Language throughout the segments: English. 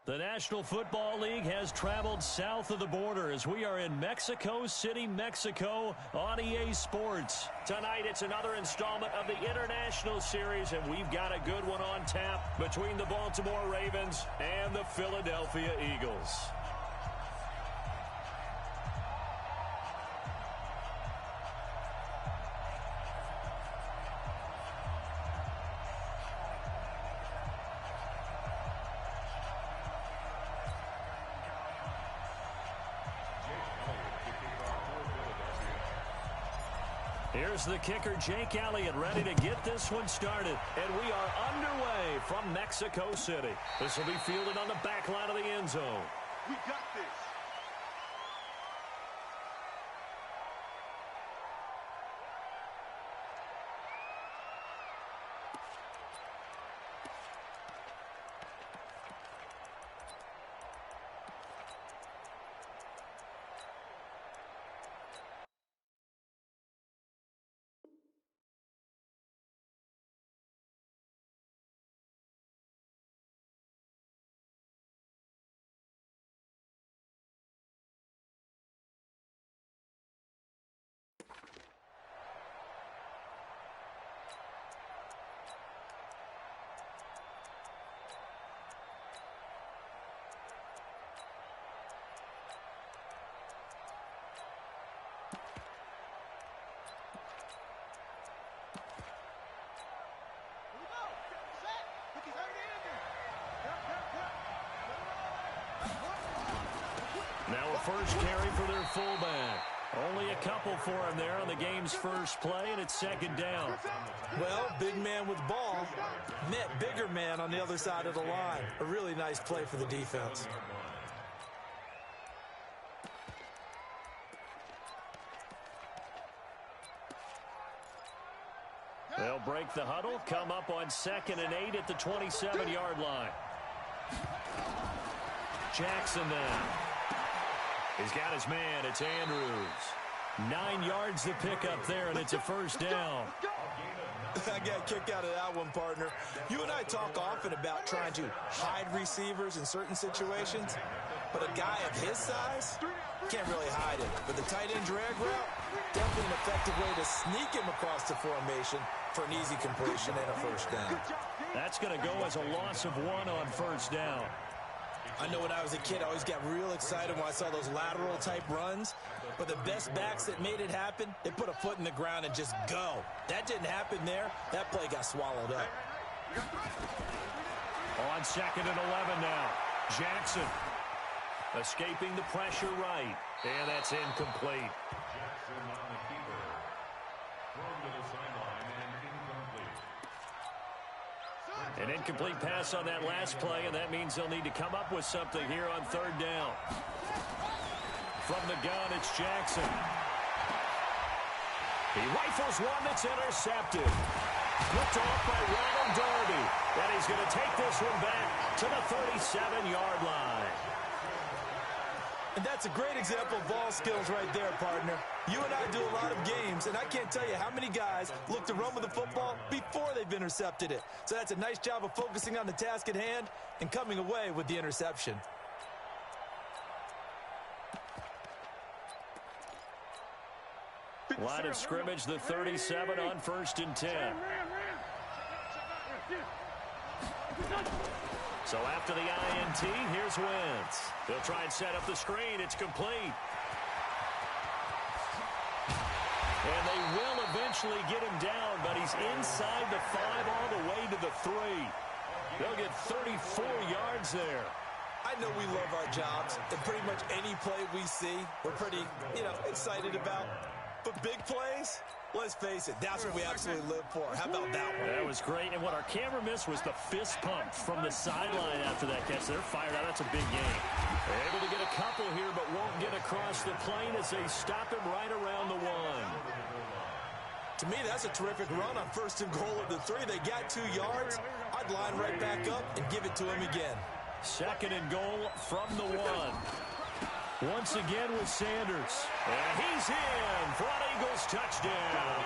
The National Football League has traveled south of the border as we are in Mexico City, Mexico on EA Sports. Tonight it's another installment of the International Series, and we've got a good one on tap between the Baltimore Ravens and the Philadelphia Eagles. Here's the kicker, Jake Elliott, ready to get this one started. And we are underway from Mexico City. This will be fielded on the back line of the end zone. We got this. Now a first carry for their fullback. Only a couple for him there on the game's first play, and it's second down. Well, big man with ball met bigger man on the other side of the line. A really nice play for the defense. They'll break the huddle, come up on 2nd and 8 at the 27-yard line. Jackson then. He's got his man. It's Andrews. 9 yards to pick up there, and it's a first down. I got a kick out of that one, partner. You and I talk often about trying to hide receivers in certain situations, but a guy of his size can't really hide it. But the tight end drag route, definitely an effective way to sneak him across the formation for an easy completion and a first down. That's going to go as a loss of 1 on first down. I know when I was a kid, I always got real excited when I saw those lateral-type runs. But the best backs that made it happen, they put a foot in the ground and just go. That didn't happen there. That play got swallowed up. On 2nd and 11 now. Jackson escaping the pressure right. And that's incomplete. Jackson on the keeper. Thrown to the sideline and incomplete. An incomplete pass on that last play, and that means they'll need to come up with something here on 3rd down. From the gun, it's Jackson. He rifles one that's intercepted. Picked off by Ronald Darby. And he's going to take this one back to the 37-yard line. And that's a great example of ball skills right there, partner. You and I do a lot of games, and I can't tell you how many guys look to run with the football before they've intercepted it. So that's a nice job of focusing on the task at hand and coming away with the interception. Line of scrimmage, the 37 on 1st and 10. So after the INT, here's Wentz. They'll try and set up the screen. It's complete. And they will eventually get him down, but he's inside the 5 all the way to the 3. They'll get 34 yards there. I know we love our jobs, and pretty much any play we see, we're pretty, excited about. But big plays, let's face it, that's what we absolutely live for. How about that one? That was great, and what our camera missed was the fist pump from the sideline after that catch. They're fired out. That's a big game. They're able to get a couple here, but won't get across the plane as they stop him right around the 1. To me, that's a terrific run on 1st and goal of the 3. They got 2 yards. I'd line right back up and give it to him again. 2nd and goal from the 1. Once again with Sanders. And he's in for an Eagles touchdown.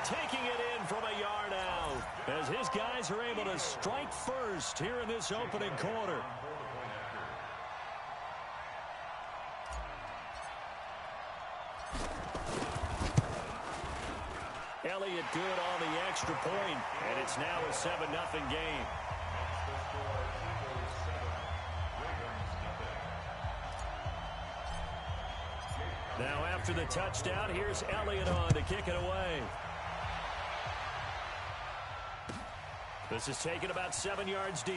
Taking it in from a yard out as his guys are able to strike first here in this opening quarter. extra point, and it's now a 7-0 game. Now after the touchdown, here's Elliott on to kick it away. This is taken about 7 yards deep.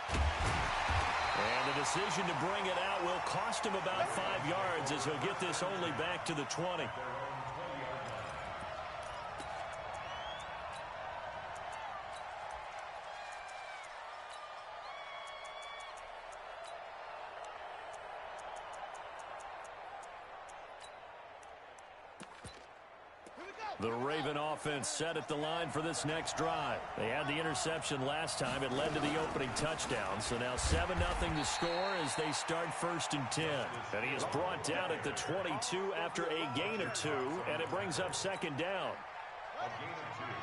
And the decision to bring it out will cost him about 5 yards as he'll get this only back to the 20. The Raven offense set at the line for this next drive. They had the interception last time. It led to the opening touchdown. So now 7-0 to score as they start 1st and 10. And he is brought down at the 22 after a gain of 2. And it brings up 2nd down.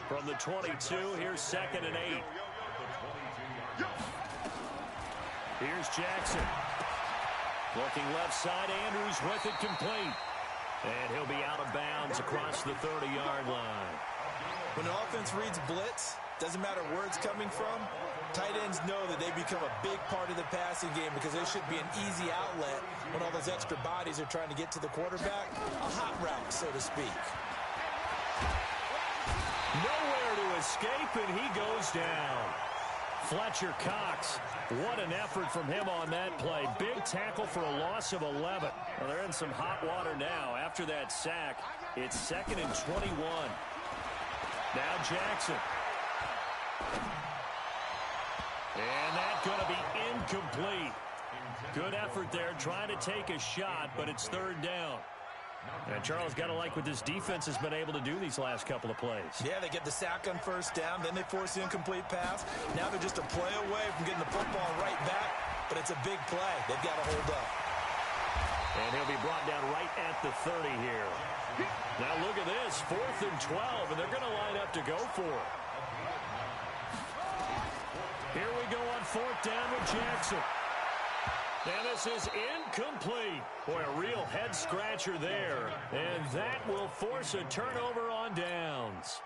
From the 22, here's 2nd and 8. Here's Jackson. Looking left side, Andrews with it complete. And he'll be out of bounds across the 30-yard line. When an offense reads blitz, doesn't matter where it's coming from, tight ends know that they become a big part of the passing game because they should be an easy outlet when all those extra bodies are trying to get to the quarterback. A hot route, so to speak. Nowhere to escape, and he goes down. Fletcher Cox, what an effort from him on that play. Big tackle for a loss of 11. Well, they're in some hot water now. After that sack, it's 2nd and 21. Now Jackson. And that's going to be incomplete. Good effort there, trying to take a shot, but it's 3rd down. And Charles, got to like what this defense has been able to do these last couple of plays. Yeah, they get the sack on 1st down, then they force the incomplete pass. Now they're just a play away from getting the football right back, but it's a big play. They've got to hold up. And he'll be brought down right at the 30 here. Now look at this, 4th and 12, and they're going to line up to go for it. Here we go on 4th down with Jackson. And this is incomplete. Boy, a real head-scratcher there. And that will force a turnover on downs.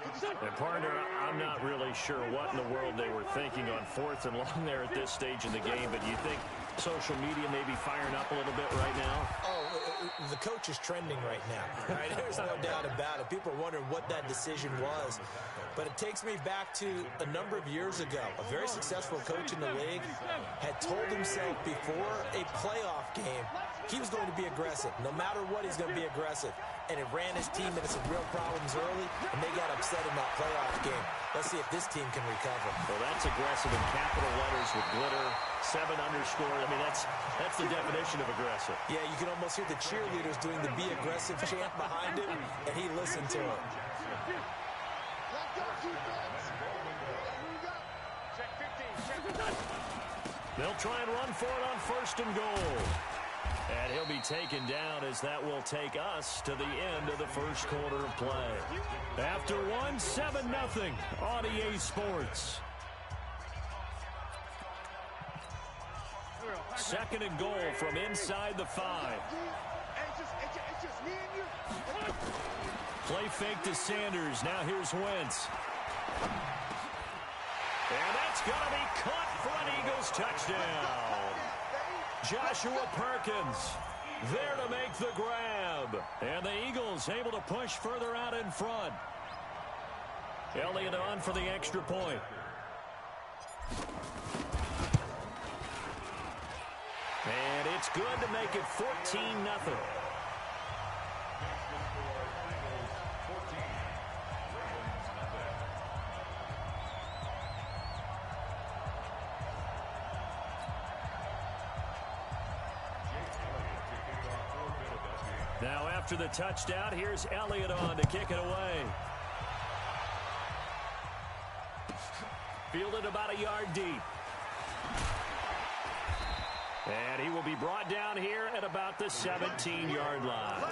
And, partner, I'm not really sure what in the world they were thinking on 4th and long there at this stage in the game, but do you think social media may be firing up a little bit right now? Oh, the coach is trending right now. Right? There's no doubt about it. People are wondering what that decision was. But it takes me back to a number of years ago. A very successful coach in the league had told himself before a playoff game he was going to be aggressive. No matter what, he's going to be aggressive. And it ran his team into some real problems early, and they got upset in that playoff game. Let's see if this team can recover. Well, that's aggressive in capital letters with glitter, 7 underscore. I mean, that's the definition of aggressive. Yeah, you can almost hear the cheerleaders doing the be aggressive chant behind him, and he listened to it. They'll try and run for it on 1st and goal. And he'll be taken down as that will take us to the end of the 1st quarter of play. After 1, 7-0 on EA Sports. 2nd and goal from inside the 5. Play fake to Sanders. Now here's Wentz. And that's going to be caught for an Eagles touchdown. Joshua Perkins there to make the grab. And the Eagles able to push further out in front. Elliott on for the extra point. And it's good to make it 14-0. Now after the touchdown, here's Elliott on to kick it away. Fielded about a yard deep. And he will be brought down here at about the 17-yard line.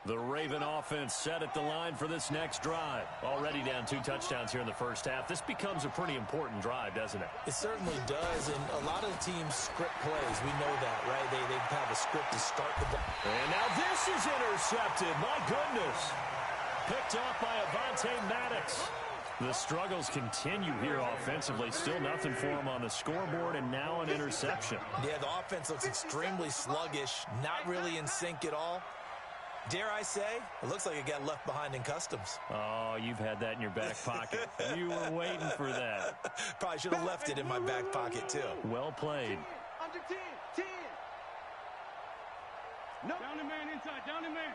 The Raven offense set at the line for this next drive. Already down 2 touchdowns here in the first half. This becomes a pretty important drive, doesn't it? It certainly does, and a lot of the teams script plays. We know that, right? They have a script to start the ball. And now this is intercepted. My goodness. Picked off by Avonte Maddox. The struggles continue here offensively. Still nothing for him on the scoreboard, and now an interception. Yeah, the offense looks extremely sluggish, not really in sync at all. Dare I say, it looks like it got left behind in customs. Oh, you've had that in your back pocket. You were waiting for that. Probably should have left it in my back pocket, too. Well played. Under 10, 10. No. Down the man inside, down the man.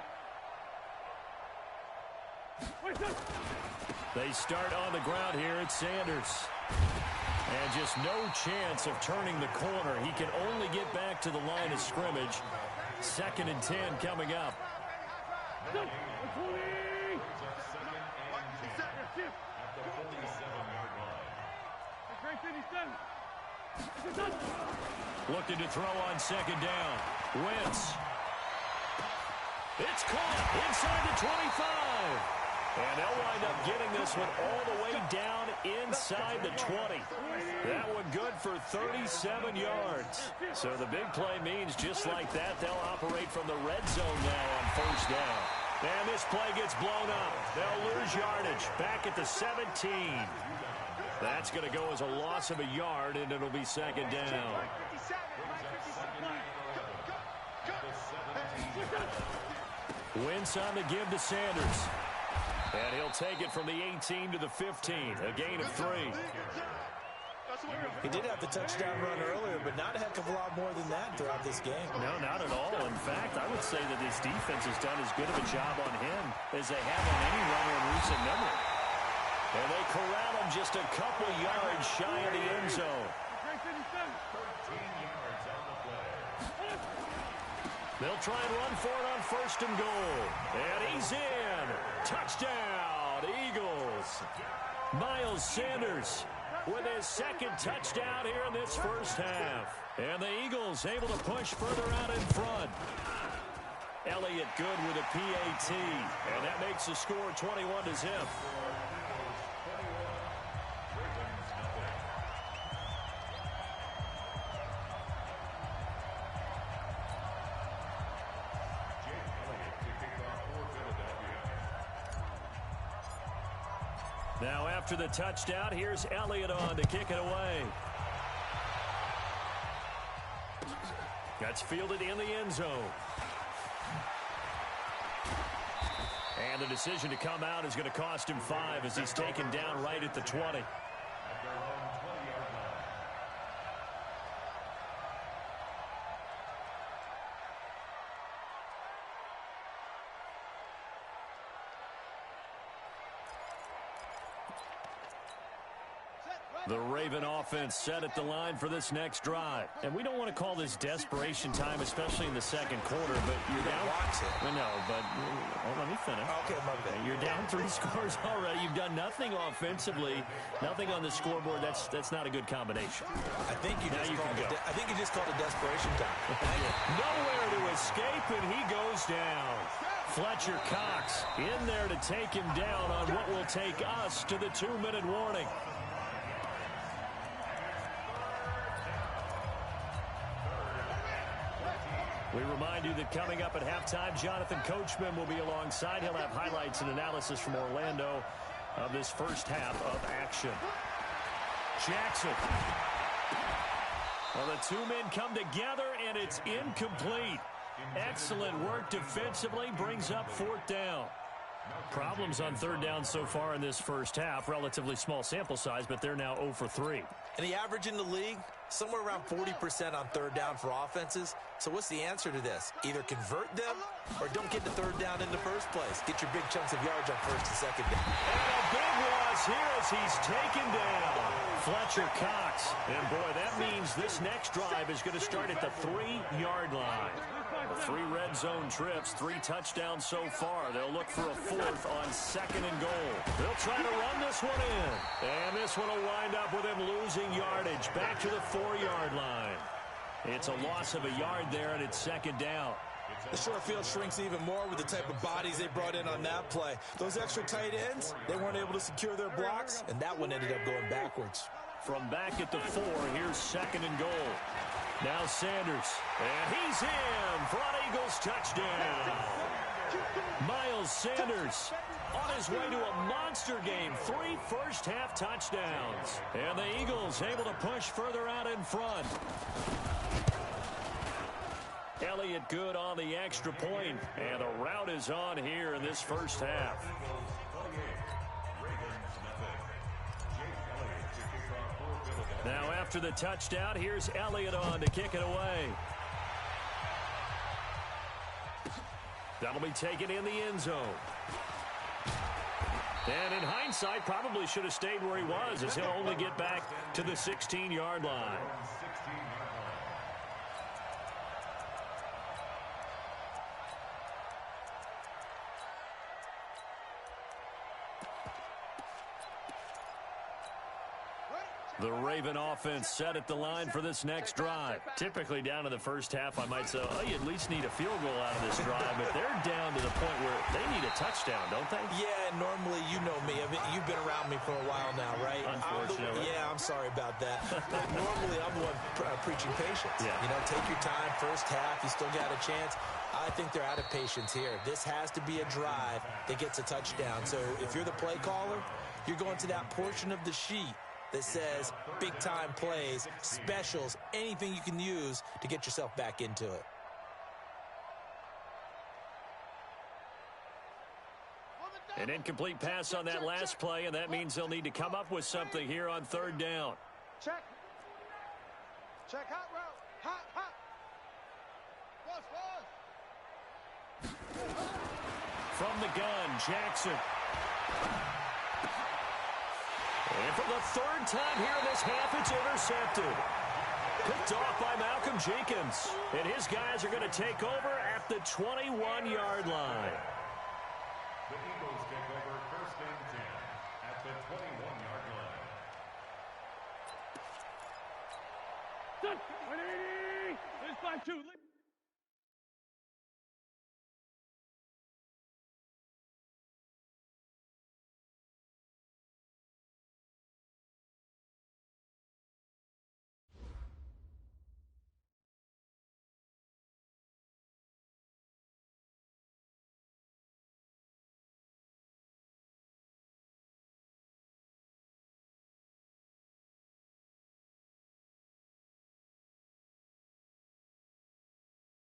They start on the ground here at Sanders. And just no chance of turning the corner. He can only get back to the line of scrimmage. 2nd and 10 coming up. Looking to throw on 2nd down. Wentz. It's caught inside the 25. And they'll wind up getting this one all the way down inside the 20. That one good for 37 yards. So the big play means just like that, they'll operate from the red zone now on 1st down. And this play gets blown up. They'll lose yardage back at the 17. That's going to go as a loss of a yard, and it'll be 2nd down. Wentz on the give to Sanders. And he'll take it from the 18 to the 15, a gain of 3. He did have the touchdown run earlier, but not a heck of a lot more than that throughout this game. No, not at all. In fact, I would say that this defense has done as good of a job on him as they have on any runner in recent memory. And they corral him just a couple yards shy of the end zone. They'll try and run for it on 1st and goal. And he's in. Touchdown, Eagles. Miles Sanders with his 2nd touchdown here in this first half. And the Eagles able to push further out in front. Elliott good with a PAT. And that makes the score 21-0. Now after the touchdown, here's Elliott on to kick it away. That's fielded in the end zone. And the decision to come out is going to cost him 5 as he's taken down right at the 20. The Raven offense set at the line for this next drive. And we don't want to call this desperation time, especially in the 2nd quarter, but you're down. No, but let me finish. Okay, my bad. You're down 3 scores already. You've done nothing offensively, nothing on the scoreboard. That's not a good combination. I think you just called it desperation time. Nowhere to escape, and he goes down. Fletcher Cox in there to take him down on what will take us to the 2-minute warning. We remind you that coming up at halftime, Jonathan Coachman will be alongside. He'll have highlights and analysis from Orlando of this first half of action. Jackson. Well, the 2 men come together, and it's incomplete. Excellent work defensively, brings up 4th down. Problems on 3rd down so far in this first half. Relatively small sample size, but they're now 0 for 3. And the average in the league, somewhere around 40% on 3rd down for offenses. So what's the answer to this? Either convert them or don't get the 3rd down in the first place. Get your big chunks of yards on 1st and 2nd down. And a big loss here as he's taken down. Fletcher Cox. And boy, that means this next drive is going to start at the 3-yard line. 3 red zone trips, 3 touchdowns so far. They'll look for a 4th on 2nd and goal. They'll try to run this one in. And this one will wind up with him losing yardage back to the 4-yard line. It's a loss of a yard there, and it's 2nd down. The short field shrinks even more with the type of bodies they brought in on that play. Those extra tight ends, they weren't able to secure their blocks, and that one ended up going backwards. From back at the 4, here's 2nd and goal. Now Sanders, and he's in for an Eagles touchdown. Miles Sanders on his way to a monster game, 3 first-half touchdowns. And the Eagles able to push further out in front. Elliott good on the extra point, and the route is on here in this first half. Now after the touchdown, here's Elliott on to kick it away. That'll be taken in the end zone. And in hindsight, probably should have stayed where he was, as he'll only get back to the 16-yard line. The Raven offense set at the line for this next drive. Typically down to the first half, I might say, oh, you at least need a field goal out of this drive, but they're down to the point where they need a touchdown, don't they? Yeah, normally, you know me. You've been around me for a while now, right? Unfortunately. I'm sorry about that. Normally, I'm the one preaching patience. Yeah. You know, take your time, first half, you still got a chance. I think they're out of patience here. This has to be a drive that gets a touchdown. So if you're the play caller, you're going to that portion of the sheet that says big-time plays, specials, anything you can use to get yourself back into it. An incomplete pass on that last play, and that means they'll need to come up with something here on 3rd down. Check. Check, hot route. Hot, hot. Boss. From the gun, Jackson. And for the 3rd time here in this half, it's intercepted. Picked off by Malcolm Jenkins. And his guys are going to take over at the 21-yard line. The Eagles take over 1st and 10 at the 21-yard line. Set. 180. There's 5-2.